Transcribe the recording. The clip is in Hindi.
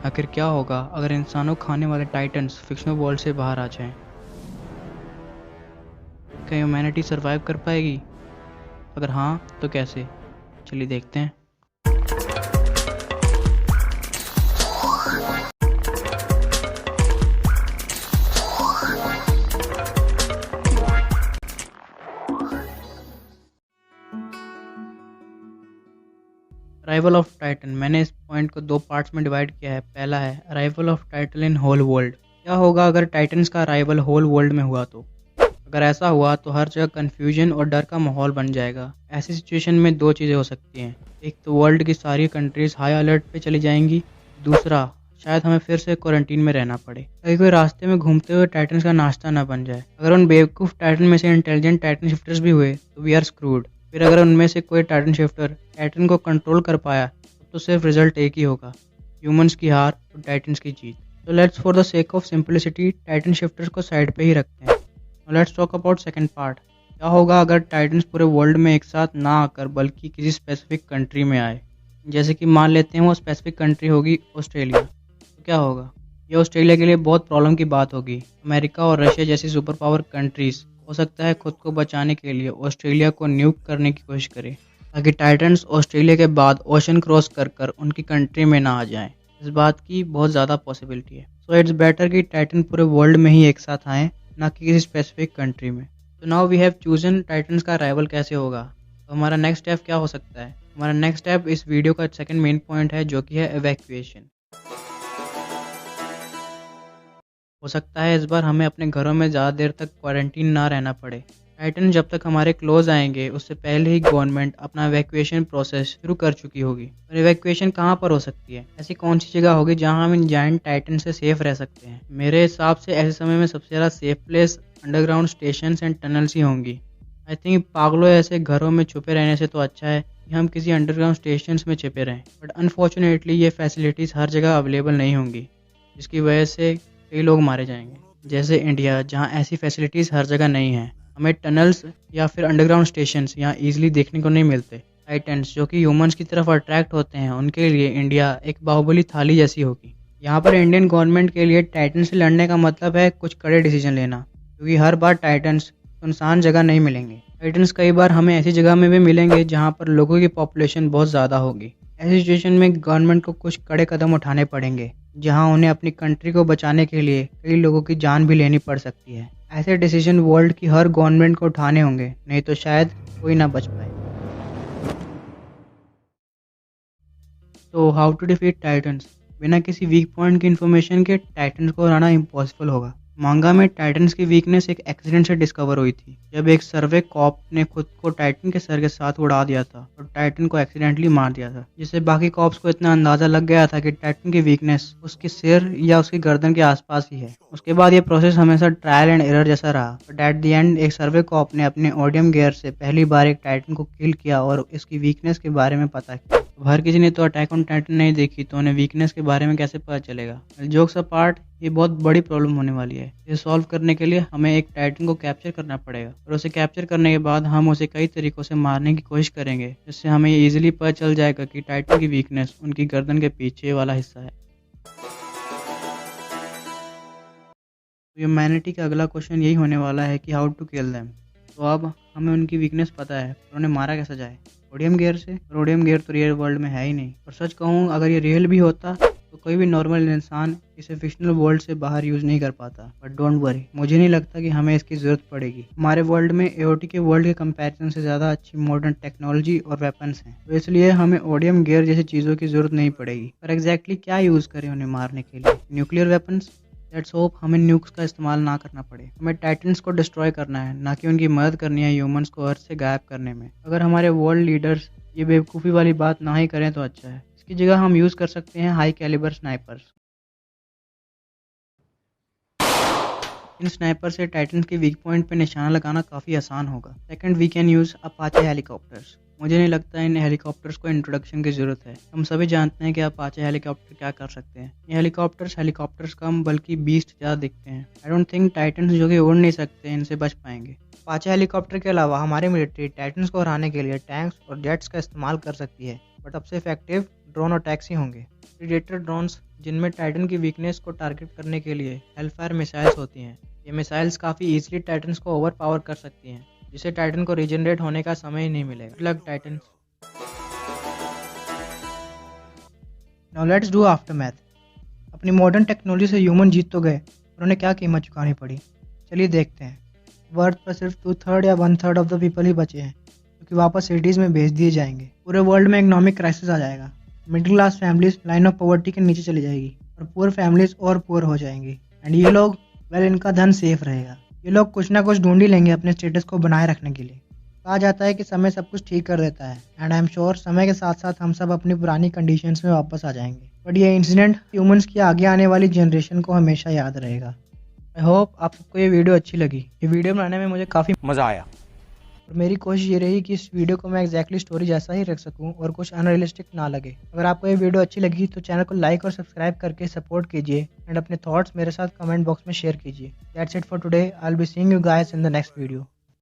आखिर क्या होगा अगर इंसानों को खाने वाले टाइटन्स फिक्शनल वर्ल्ड से बाहर आ जाएं? क्या ह्यूमैनिटी सरवाइव कर पाएगी? अगर हाँ तो कैसे? चलिए देखते हैं। Arrival of Titan. मैंने इस पॉइंट को दो पार्ट्स में डिवाइड किया है। पहला है arrival of Titan in whole world. क्या होगा अगर टाइटन्स का अराइवल होल वर्ल्ड में हुआ तो? अगर ऐसा हुआ तो हर जगह कन्फ्यूजन और डर का माहौल बन जाएगा। ऐसी सिचुएशन में दो चीज़ें हो सकती हैं। एक तो वर्ल्ड की सारी कंट्रीज हाई अलर्ट पे चली जाएंगी। दूसरा, शायद हमें फिर से क्वारंटीन में रहना पड़े। कहीं कोई रास्ते में घूमते हुए टाइटन्स का नाश्ता ना बन जाए। अगर उन बेवकूफ़ टाइटन में से इंटेलिजेंट टाइटन शिफ्टर्स भी हुए तो वी आर स्क्रूड। फिर अगर उनमें से कोई टाइटन शिफ्टर टाइटन को कंट्रोल कर पाया तो सिर्फ रिजल्ट एक ही होगा, ह्यूमंस की हार और टाइटन्स की जीत। तो let's for the sake of simplicity Titan shifters को साइड पे ही रखते हैं। Let's talk about second part. क्या होगा अगर टाइटन्स पूरे वर्ल्ड में एक साथ ना आकर बल्कि किसी स्पेसिफिक कंट्री में आए? जैसे कि मान लेते हैं वो स्पेसिफिक कंट्री होगी ऑस्ट्रेलिया। तो क्या होगा? ये ऑस्ट्रेलिया के लिए बहुत प्रॉब्लम की बात होगी। अमेरिका और रशिया जैसी सुपर पावर कंट्रीज हो सकता है खुद को बचाने के लिए ऑस्ट्रेलिया को न्यूक करने की कोशिश करे, ताकि टाइटन्स ऑस्ट्रेलिया के बाद ओशन क्रॉस कर कर उनकी कंट्री में ना आ जाएं। इस बात की बहुत ज़्यादा पॉसिबिलिटी है। सो इट्स बेटर कि टाइटन पूरे वर्ल्ड में ही एक साथ आएँ, ना कि किसी स्पेसिफिक कंट्री में। तो now we have chosen titans का अराइवल कैसे होगा। तो हमारा नेक्स्ट स्टेप क्या हो सकता है? हमारा नेक्स्ट स्टेप इस वीडियो का सेकंड मेन पॉइंट है, जो कि है एवैक्यूएशन। हो सकता है इस बार हमें अपने घरों में ज़्यादा देर तक क्वारंटीन ना रहना पड़े। टाइटन जब तक हमारे क्लोज आएंगे उससे पहले ही गवर्नमेंट अपना इवैक्यूएशन प्रोसेस शुरू कर चुकी होगी। और इवैक्यूएशन कहाँ पर हो सकती है? ऐसी कौन सी जगह होगी जहाँ हम इन जायंट टाइटन से सेफ रह सकते हैं? मेरे हिसाब से ऐसे समय में सबसे ज़्यादा safe place underground station and tunnels ही होंगी। आई थिंक पागलों ऐसे घरों में छुपे रहने से तो अच्छा है कि हम किसी अंडरग्राउंड स्टेशन में छिपे रहें। बट अनफॉर्चुनेटली ये फैसिलिटीज़ हर जगह अवेलेबल नहीं होंगी, जिसकी वजह से कई लोग मारे जाएंगे। जैसे इंडिया, जहाँ ऐसी फैसिलिटीज़ हर जगह नहीं है। हमें टनल्स या फिर अंडरग्राउंड स्टेशंस यहाँ ईजिली देखने को नहीं मिलते। टाइटन्स जो कि ह्यूमंस की तरफ अट्रैक्ट होते हैं, उनके लिए इंडिया एक बाहुबली थाली जैसी होगी। यहाँ पर इंडियन गवर्नमेंट के लिए टाइटन से लड़ने का मतलब है कुछ कड़े डिसीजन लेना, क्योंकि हर बार टाइटन्स सुनसान जगह नहीं मिलेंगे। टाइटन्स कई बार हमें ऐसी जगह में भी मिलेंगे जहाँ पर लोगों की पॉपुलेशन बहुत ज़्यादा होगी। ऐसी सिचुएशन में गवर्नमेंट को कुछ कड़े कदम उठाने पड़ेंगे, जहां उन्हें अपनी कंट्री को बचाने के लिए कई लोगों की जान भी लेनी पड़ सकती है। ऐसे डिसीजन वर्ल्ड की हर गवर्नमेंट को उठाने होंगे, नहीं तो शायद कोई ना बच पाए। तो हाउ टू डिफीट टाइटन्स? बिना किसी वीक पॉइंट की इन्फॉर्मेशन के टाइटन्स को हराना इम्पॉसिबल होगा। मांगा में टाइटन्स की वीकनेस एक एक्सीडेंट से डिस्कवर हुई थी, जब एक सर्वे कॉप ने खुद को टाइटन के सर के साथ उड़ा दिया था और टाइटन को एक्सीडेंटली मार दिया था, जिससे बाकी कॉप्स को इतना अंदाजा लग गया था कि टाइटन की वीकनेस उसके सिर या उसकी गर्दन के आसपास ही है। उसके बाद ये प्रोसेस हमेशा ट्रायल एंड एरर जैसा रहा, बट एट द एंड एक सर्वे कॉप ने अपने ओडियम गियर से पहली बार एक टाइटन को किल किया और इसकी वीकनेस के बारे में पता किया। अब हर किसी ने तो अटैक ऑन टाइटन नहीं देखी, तो उन्हें वीकनेस के बारे में कैसे पता चलेगा? जोक्स अपार्ट, ये बहुत बड़ी प्रॉब्लम होने वाली है। इसे सॉल्व करने के लिए हमें एक टाइटन को कैप्चर करना पड़ेगा, और उसे कैप्चर करने के बाद हम उसे कई तरीकों से मारने की कोशिश करेंगे, जिससे हमें इजीली पता चल जाएगा कि टाइटन की वीकनेस उनकी गर्दन के पीछे वाला हिस्सा है। ह्यूमैनिटी का अगला क्वेश्चन यही होने वाला है कि हाउ टू किल देम। तो अब हमें उनकी वीकनेस पता है, पर उन्हें मारा कैसे जाए? ओडियम गियर से? और ओडियम गियर तो रियल वर्ल्ड में है ही नहीं। और सच कहूँ, अगर ये रियल भी होता तो कोई भी नॉर्मल इंसान इसे फिक्शनल वर्ल्ड से बाहर यूज़ नहीं कर पाता। बट डोंट वरी, मुझे नहीं लगता कि हमें इसकी ज़रूरत पड़ेगी। हमारे वर्ल्ड में एओटी के वर्ल्ड के कंपैरिजन से ज़्यादा अच्छी मॉडर्न टेक्नोलॉजी और वेपन्स हैं, तो इसलिए हमें ओडियम गियर जैसी चीज़ों की ज़रूरत नहीं पड़ेगी। पर एग्जैक्टली क्या यूज़ करें उन्हें मारने के लिए? Nuclear weapons? लेट्स होप हमें न्यूक्स का इस्तेमाल ना करना पड़े। हमें टाइटन्स को डिस्ट्रॉय करना है, ना कि उनकी मदद करनी है ह्यूमंस को अर्थ से गायब करने में। अगर हमारे वर्ल्ड लीडर्स ये बेवकूफ़ी वाली बात ना ही करें तो अच्छा है। इसकी जगह हम यूज़ कर सकते हैं हाई कैलिबर स्नाइपर्स। इन स्नाइपर से टाइटन्स के वीक पॉइंट पे निशाना लगाना काफ़ी आसान होगा। Second, we can use Apache helicopters. मुझे नहीं लगता इन हेलीकॉप्टर्स को इंट्रोडक्शन की ज़रूरत है। हम सभी जानते हैं कि अपाचे हेलीकॉप्टर क्या कर सकते हैं। ये हेलीकॉप्टर्स कम बल्कि बीस्ट ज़्यादा दिखते हैं। आई डोंट थिंक टाइटन्स जो कि उड़ नहीं सकते इनसे बच पाएंगे। अपाचे हेलीकॉप्टर के अलावा हमारी मिलिट्री टाइटन्स को हराने के लिए टैंक्स और जेट्स का इस्तेमाल कर सकती है, बट सबसे इफेक्टिव ड्रोन अटैक्स ही होंगे। प्रीडेटर ड्रोन्स, जिनमें टाइटन की वीकनेस को टारगेट करने के लिए हेलफायर मिसाइल्स होती हैं। ये मिसाइल्स काफ़ी ईजिली टाइटन्स को ओवर पावर कर सकती हैं, जिससे टाइटन को रीजनरेट होने का समय ही नहीं मिलेगा। Good luck Titan. Now let's do after math. अपनी मॉडर्न टेक्नोलॉजी से ह्यूमन जीत तो गए, पर उन्हें क्या कीमत चुकानी पड़ी? चलिए देखते हैं। वर्ल्ड पर सिर्फ 2/3 या 1/3 ऑफ द पीपल ही बचे हैं, क्योंकि वापस सिटीज़ में भेज दिए जाएंगे। पूरे वर्ल्ड में इकोनॉमिक क्राइसिस आ जाएगा। Middle class families line of poverty के नीचे चली जाएगी और पुअर फैमिलीज और पुअर हो जाएंगी। एंड ये लोग, वेल, इनका धन सेफ रहेगा। ये लोग कुछ ना कुछ ढूंढ ही लेंगे अपने स्टेटस को बनाए रखने के लिए। कहा जाता है कि समय सब कुछ ठीक कर देता है, एंड आई एम श्योर समय के साथ साथ हम सब अपनी पुरानी कंडीशंस में वापस आ जाएंगे। बट ये इंसिडेंट ह्यूमंस की आगे आने वाली जनरेशन को हमेशा याद रहेगा। आई होप आप सबको ये वीडियो अच्छी लगी। ये वीडियो बनाने में मुझे काफ़ी मज़ा आया और मेरी कोशिश ये रही कि इस वीडियो को मैं एग्जैक्टली स्टोरी जैसा ही रख सकूं और कुछ अनरियलिस्टिक ना लगे। अगर आपको ये वीडियो अच्छी लगी तो चैनल को लाइक और सब्सक्राइब करके सपोर्ट कीजिए एंड अपने थॉट्स मेरे साथ कमेंट बॉक्स में शेयर कीजिए। That's it for today. I will be seeing you guys in the next video.